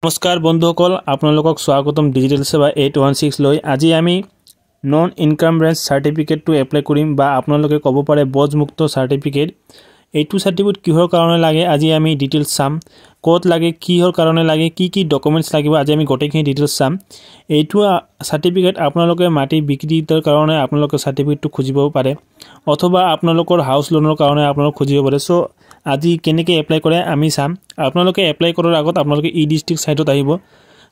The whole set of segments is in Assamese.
নমস্কাৰ বন্ধুসকল আপোনালোকক স্বাগতম ডিজিটেল সেৱা 816 লৈ আজি আমি নন ইনকাম ব্ৰেঞ্চ সাৰ্টিফিকেটটো এপ্লাই কৰিম বা আপোনালোকে ক'ব পাৰে বজমুক্ত সাৰ্টিফিকেট এইটো সাৰ্টিফিকেট কিহৰ কাৰণে লাগে আজি আমি ডিটেইলছ চাম ক'ত লাগে কিহৰ কাৰণে লাগে কি ডকুমেন্টছ লাগিব আজি আমি গোটেইখিনি ডিটেইলছ চাম এইটো সাৰ্টিফিকেট আপোনালোকে মাটি বিক্ৰীৰ কাৰণে আপোনালোকে সাৰ্টিফিকেটটো খুজিব পাৰে অথবা আপোনালোকৰ হাউস লোনৰ কাৰণে আপোনালোক খুজিব পাৰে সো আজি কেনেকৈ এপ্লাই কৰে আমি চাম আপোনালোকে এপ্লাই কৰাৰ আগত আপোনালোকে ই ডিস্ট্ৰিক্ট সাইটত আহিব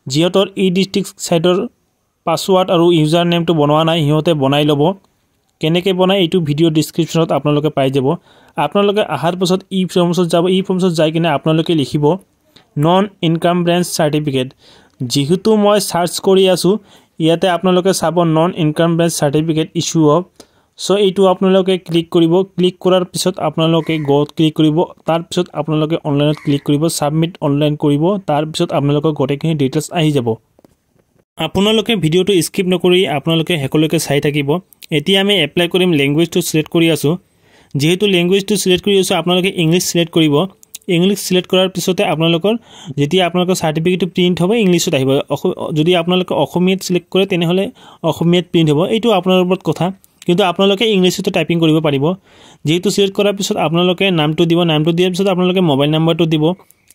জিঅতৰ ই ডিস্ট্ৰিক্ট সাইটৰ পাসওয়াৰ্ড আৰু ইউজাৰ নেমটো বনোৱা নাই হিহতে বনাই লব কেনেকৈ বনাই এইটো ভিডিও ডেসক্ৰিপচনত আপোনালোকে পাই যাব আপোনালোকে আহাৰ পাছত ই ফৰ্মছত যাব ই ফৰ্মছত যাই কিনে আপোনালোকে লিখিব নন ইনকাম ব্ৰেঞ্চ সাৰ্টিফিকেট যেহেতু মই সাৰ্চ কৰি আছো ইয়াতে আপোনালোকে চাব non income branch certificate issue of so এইটো আপোনালোকে ক্লিক কৰিব ক্লিক কৰাৰ পিছত আপোনালোকে গোত ক্লিক কৰিব তাৰ পিছত আপোনালোকে অনলাইনত ক্লিক কৰিব সাবমিট অনলাইন কৰিব তাৰ পিছত আপোনালোকৰ গোটেইখিনি ডিটেইলছ আহি যাব আপোনালোকে ভিডিওটো স্কিপ নকৰি আপোনালোকে হেকলৈকে চাই থাকিব এতিয়া আমি এপ্লাই কৰিম ল্যাঙ্গুৱেজটো সিলেক্ট কৰি আছো যেহেতু ল্যাঙ্গুৱেজটো সিলেক্ট কৰি আছো আপোনালোকে ইংলিশ সিলেক্ট কৰিব ইংলিশ সিলেক্ট কৰাৰ পিছতে আপোনালোকৰ যেতিয়া আপোনালোকৰ সাৰ্টিফিকেটটো প্ৰিন্ট হ'ব ইংলিশত আহিব যদি আপোনালোকে অসমীয়াত সিলেক্ট কৰে তেনেহলে অসমীয়াত প্ৰিন্ট হ'ব এইটো আপোনালোকৰ ওপৰত কথা কিন্তু আপোনালোকে ইংলিশত টাইপিং কৰিব পাৰিব যেহেতু সিলেক্ট কৰাৰ পিছত আপোনালোকে নামটো দিব নামটো দিয়াৰ পিছত আপোনালোকে মোবাইল নাম্বাৰটো দিব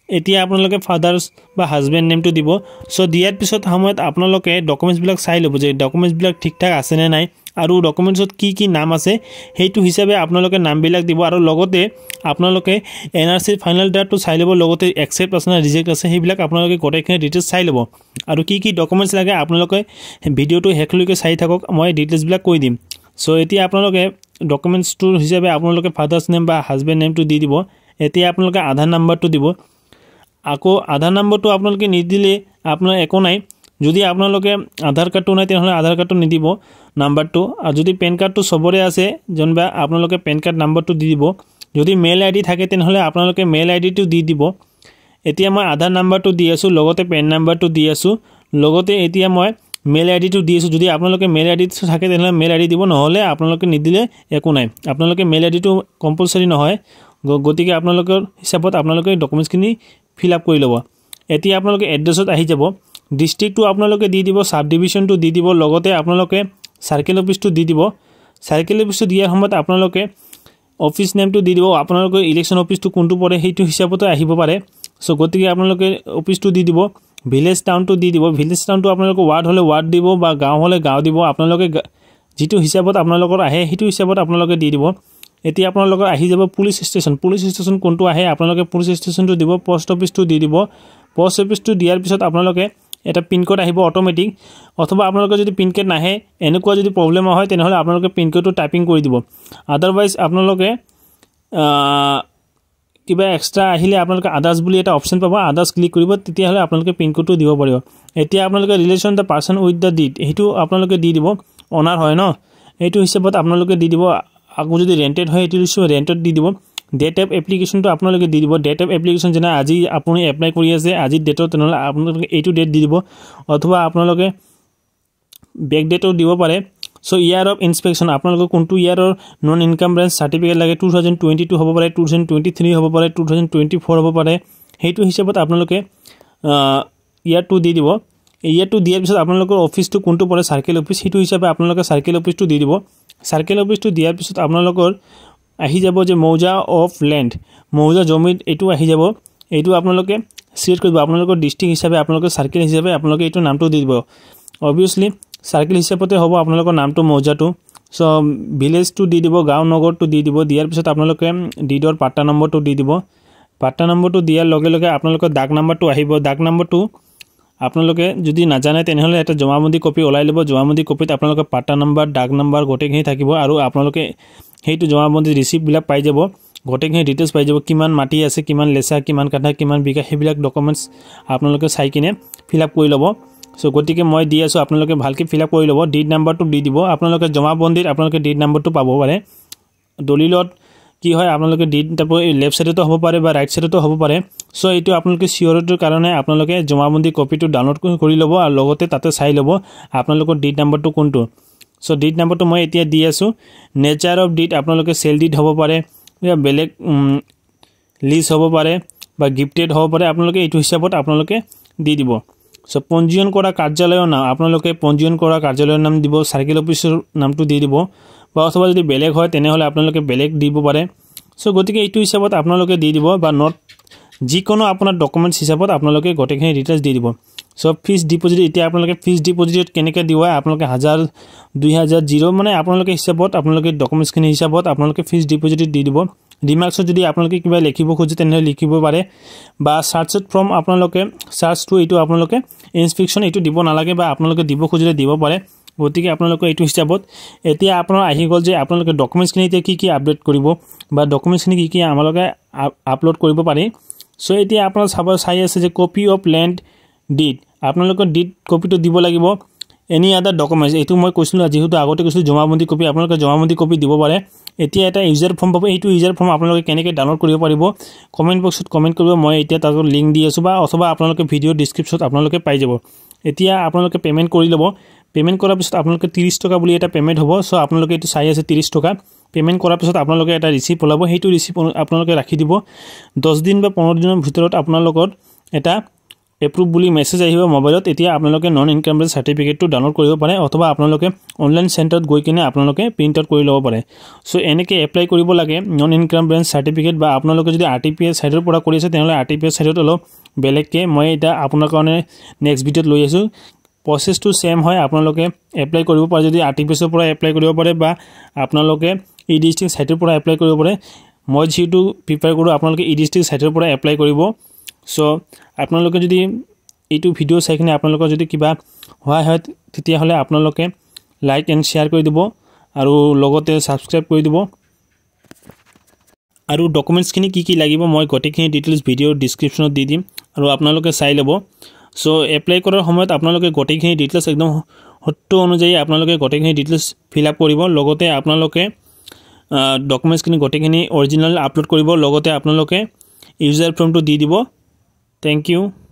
এতিয়া আপোনালোকে ফাদাৰ্স বা হাজবেণ্ড নেমটো দিব সো দিয়াৰ পিছত সময়ত আপোনালোকে ডকুমেন্টছ বিলাক চাই লব যে ডকুমেন্টছ বিলাক ঠিকঠাক আছে নে নাই আৰু ডকুমেন্টছত কি নাম আছে হেতু হিচাপে আপোনালোকে নাম বিলাক দিব আৰু লগতে আপোনালোকে এনআৰসি ফাইনাল ডেটটো চাই লব লগতে একসেপ্ট আছে না ৰিজেক্ট আছে হেবিলাক আপোনালোকে গোটেইখিনি ডিটেইলছ চাই লব আৰু কি ডকুমেন্টছ লাগে আপোনালোকে ভিডিওটো হেকলৈকে চাই থাকক মই ডিটেইলছ বিলাক কৈ দিম সো এতিয়া আপোনালোকে ডকুমেন্টছ টু হিচাপে আপোনালোকে ফাদাৰ্স নেম বা হাজবেণ্ড নেমটো দি দিব এতিয়া আপোনালোকে আধাৰ নাম্বাৰটো দিব আকৌ আধাৰ নাম্বাৰটো আপোনালোকে নিদিলে আপোনাৰ একো নাই যদি আপোনালোকে আধাৰ কাৰ্ডটো নাই তেনেহলে আধাৰ কাৰ্ডটো নিদিব নাম্বাৰটো আৰু যদি পেন কাৰ্ডটো সবৰে আছে জনবা আপোনালোকে পেন কাৰ্ড নাম্বাৰটো দি দিব যদি মেইল আইডি থাকে তেনেহলে আপোনালোকে মেইল আইডিটো দি দিব এতিয়া মই আধাৰ নাম্বাৰটো দি আছো লগতে পেন নাম্বাৰটো দি আছো লগতে এতিয়া মই মেইল আইডিটো দি আছো যদি আপোনালোকে মেইল আইডি থাকে তেনেহলে মেইল আইডি দিব নহলে আপোনালোকে নিদিলে একো নাই আপোনালোকে মেইল আইডিটো কম্পালসৰি নহয় গতিকে আপোনালোকৰ হিচাপত আপোনালোকে ডকুমেন্টছখিনি ফিল আপ কৰি লব এতিয়া আপোনালোকে এড্ৰেছত আহি যাব ডিস্ট্ৰিক্টটো আপোনালোকে দি দিব সাব ডিভিজনটো দি দিব লগতে আপোনালোকে সাৰ্কেল অফিসটো দি দিব সাৰ্কেল অফিসটো দিয়াৰ সময়ত আপোনালোকে অফিস নেমটো দি দিব আপোনালোকৰ ইলেকশন অফিসটো কোনটো পৰে হেতু হিচাপতে আহিব পাৰে সো গতিকে আপোনালোকে অফিসটো দি দিব ভিলেজ টাউনটো দি দিব ভিলেজ টাউনটো আপোনালোকে ওয়াৰ্ড হলে ওয়াৰ্ড দিব বা গাঁও হলে গাঁও দিব আপোনালোকে যেটো হিচাপত আপোনালোকৰ আহে হেতু হিচাপত আপোনালোকে দি দিব এতিয়া আপোনালোকৰ আহি যাব পুলিশ ষ্টেচন কোনটো আহে আপোনালোকে পুলিশ ষ্টেচনটো দিব পোষ্ট অফিসটো দি দিব পোষ্ট অফিসটো দিয়াৰ পিছত আপোনালোকে এটা পিন কোড আহিব অটোমেটিক অথবা আপোনালোকে যদি পিন কোড নাহে এনেকুৱা যদি প্ৰবলেম হয় তেনেহলে আপোনালোকে পিন কোডটো টাইপিং কৰি দিব আদাৰৱাইজ আপোনালোকে কিবা এক্সট্ৰা আহিলে আপোনালোকে আদাৰ্স বুলি এটা অপচন পাব আদাৰ্স ক্লিক কৰিব তেতিয়া হলে আপোনালোকে পিন কোডটো দিব পাৰিব এতিয়া আপোনালোকে relation the person with the deed হেতু আপোনালোকে দি দিব অনাৰ হয় ন এইটো হিচাপত আপোনালোকে দি দিব আকৌ যদি ৰেন্টেড হয় এটো ৰেন্টত দি দিব ডেট অফ এপ্লিকেশনটো আপোনালোকে দি দিব ডেট অফ এপ্লিকেশন যেনে আজি আপুনি এপ্লাই কৰি আছে আজি ডেটত তেনেহলে আপোনালোকে এইটো ডেট দি দিব অথবা আপোনালোকে বেক ডেটও দিব পাৰে সো ইয়াৰ অফ ইনস্পেকশন আপোনালোকে কোনটো ইয়াৰৰ নন ইনকাম ব্ৰেঞ্চ সাৰ্টিফিকেট লাগে 2022 হ'ব পাৰে 2023 হ'ব পাৰে 2024 হ'ব পাৰে হেতু হিচাপত আপোনালোকে ইয়াৰটো দি দিব ইয়াৰটো দিয়াৰ পিছত আপোনালোকৰ অফিসটো কোনটো পৰে সাৰ্কেল অফিস হেতু হিচাপে আপোনালোকে সাৰ্কেল অফিসটো দি দিব সাৰ্কেল অফিসটো দিয়াৰ পিছত আপোনালোকৰ আহি যাব যে মৌজা অফ ল্যান্ড মৌজা জমি এটো আহি যাব এটো আপোনালোকে সিলেক্ট কৰিব আপোনালোকৰ ডিস্ট্ৰিক্ট হিচাপে আপোনালোকৰ সাৰ্কেল হিচাপে আপোনালোকে এটো নামটো দি দিব অবভিয়াসলি সাৰ্কেল হিচাপতে হ'ব আপোনালোকৰ নামটো মৌজাটো সো ভিলেজটো দি দিব গাঁও নগৰটো দি দিব দিয়াৰ পিছত আপোনালোকে ডিডৰ পাট্টা নম্বৰটো দি দিব পাট্টা নম্বৰটো দিয়াৰ লগে লগে আপোনালোকৰ দাগ নম্বৰটো আহিব দাগ নম্বৰটো আপোনালোকে যদি নাজানে তেনেহলে এটা জমাবন্দী কপি ওলাই লব জমাবন্দী কপিত আপোনালোকৰ পাট্টা নম্বৰ দাগ নম্বৰ গোটেইখিনি থাকিব আৰু আপোনালোকে হেতু জমাবন্দী ৰিসিপ্ট বিলাক পাই যাব গোটেইখিনি ডিটেইলছ পাই যাব কিমান মাটি আছে কিমান লেচা কিমান কাঠা কিমান বিঘা হেবিলাক ডকুমেন্টছ আপোনালোকে চাই কিনে ফিল আপ কৰি লব সো গতিকে মই দি আছো আপোনালোকে ভালকে ফিল আপ কৰি লব ডিড নাম্বাৰটো দি দিব আপোনালোকে জমাবন্দীত আপোনালোকে ডিড নাম্বাৰটো পাব পাৰে দলিলত কি হয় আপোনালোকে ডিড লেফট সাইডতো হ'ব পাৰে বা ৰাইট সাইডতো হ'ব পাৰে সো এইটো আপোনালোকে সিওৰিটিৰ কাৰণে আপোনালোকে জমাবন্দী কপিটো ডাউনলোড কৰি লব আৰু লগতে তাতে চাই লব আপোনালোকৰ ডিড নাম্বাৰটো কোনটো সো ডিড নাম্বাৰটো মই এতিয়া দি আছো নেচাৰ অফ ডিড আপোনালোকে সেল ডিড হ'ব পাৰে या বেলেগ লিজ হ'ব পাৰে বা গিফটেড হ'ব পাৰে আপোনালোকে এইটো হিচাপত আপোনালোকে দি দিব সো পঞ্জীয়ন কৰা কাৰ্যালয়ৰ নাম আপোনালোকে পঞ্জীয়ন কৰা কাৰ্যালয়ৰ নাম দিব সাৰ্কেল অফিচৰ নামটো দি দিব বা অথবা যদি বেলেগ হয় তেনেহলে আপোনালোকে বেলেগ দিব পাৰে সো গতিকে এইটো হিচাপত আপোনালোকে দি দিব বা নট যিকোনো আপোনাৰ ডকুমেন্টস হিচাপত আপোনালোকে গটেখিনি ডিটেইলছ দি দিব সো ফিক্স ডিপোজিট এতিয়া আপোনালোকে ফিক্স ডিপোজিট কেনেকৈ দিওয়া আপোনালোকে 1000 2000 0 মানে আপোনালোকে হিচাপত আপোনালোকে ডকুমেন্টছখিনি হিচাপত আপোনালোকে ফিক্স ডিপোজিট দি দিব ৰিমাৰ্কছত যদি আপোনালোকে কিবা লিখিব খোজে তেনেহলে লিখিব পাৰে বা সাৰ্চত ফ্ৰম আপোনালোকে সাৰ্চ টু এইটো আপোনালোকে ইনস্পেকচন এইটো দিব নালাগে বা আপোনালোকে দিব খুজিলে দিব পাৰে গতিকে আপোনালোকে এইটো হিচাপত এতিয়া আপোনাৰ আহি গল যে আপোনালোকে ডকুমেন্টছখিনি এতিয়া কি আপডেট কৰিব বা ডকুমেন্টছখিনি কি আমালোকে আপলোড কৰিব পাৰি সো এতিয়া আপোনাৰ চাই আছে যে কপি অফ ল্যান্ড ডিড আপোনালোকে ডিড কপিটো দিব লাগিব এনি আদাৰ ডকুমেন্টস এইটো মই কৈছিলো যেহেতু আগতে কৈছিলো জমাবন্দী কপি আপোনালোকে জমাবন্দী কপি দিব পাৰে এতিয়া এটা ইউজাৰ ফৰ্ম পাব এইটো ইউজাৰ ফৰ্ম আপোনালোকে কেনেকৈ ডাউনলোড কৰিব পাৰিব কমেন্ট বক্সত কমেন্ট কৰিব মই এতিয়া তাৰ লিংক দি আছো বা অথবা আপোনালোকে ভিডিও ডেসক্ৰিপচনত আপোনালোকে পাই যাব এতিয়া আপোনালোকে পেমেন্ট কৰি লব পেমেন্ট কৰাৰ পিছত আপোনালোকে 30 টকা বুলি এটা পেমেন্ট হ'ব সো আপোনালোকে এটো চাই আছে 30 টকা পেমেন্ট কৰাৰ পিছত আপোনালোকে এটা ৰিসিপ্ট ওলাব হেতু ৰিসিপ্ট আপোনালোকে ৰাখি দিব 10 দিন বা 15 দিনৰ ভিতৰত আপোনালোকৰ এটা এপ্ৰুভ বুলি মেসেজ আহিব মোবাইলত এতিয়া আপোনালোকে নন ইনকাম ৰেঞ্জ সাৰ্টিফিকেটটো ডাউনলোড কৰিব পাৰে অথবা আপোনালোকে অনলাইন চেণ্টাৰত গৈ কিনে আপোনালোকে প্ৰিন্ট আউট কৰি ল'ব পাৰে সো এনেকৈ এপ্লাই কৰিব লাগে নন ইনকাম ৰেঞ্জ সাৰ্টিফিকেট বা আপোনালোকে যদি আৰটিপিএছ সাইডৰ পৰা কৰি আছে তেনেহলে আৰটিপিএছ সাইডত অলপ বেলেগকে মই এটা আপোনাৰ কাৰণে নেক্সট ভিডিঅত লৈ আছো প্ৰসেসটো সেম হয় আপোনালোকে এপ্লাই কৰিব পাৰে যদি আৰটিপিএছৰ পৰা এপ্লাই কৰিব পাৰে বা আপোনালোকে ই-ডিস্ট্ৰিক্ট সাইটৰ পৰা এপ্লাই কৰিব পাৰে মই যেটো প্ৰিপেয়াৰ কৰো আপোনালোকে ই-ডিস্ট্ৰিক্ট সাইটৰ পৰা এপ্লাই কৰিব সো আপোনালোকে যদি এইটো ভিডিও চাইকিনে আপোনালোকৰ যদি কিবা হয় তেতিয়া হলে আপোনালোকে লাইক এণ্ড শেয়াৰ কৰি দিব আৰু লগতে সাবস্ক্ৰাইব কৰি দিব আৰু ডকুমেন্টছখিনি কি লাগিব মই গটেখিনি ডিটেইলছ ভিডিও ডেসক্ৰিপচনত দি দিম আৰু আপোনালোকে চাই লব সো এপ্লাই কৰাৰ সময়ত আপোনালোকে গটেখিনি ডিটেইলছ একদম হট্টো অনুযায়ী আপোনালোকে গটেখিনি ডিটেইলছ ফিল আপ কৰিব লগতে আপোনালোকে ডকুমেন্টছখিনি গটেখিনি অৰিজিনাল আপলোড কৰিব লগতে আপোনালোকে ইউজাৰ ফৰ্মটো দি দিব Thank you.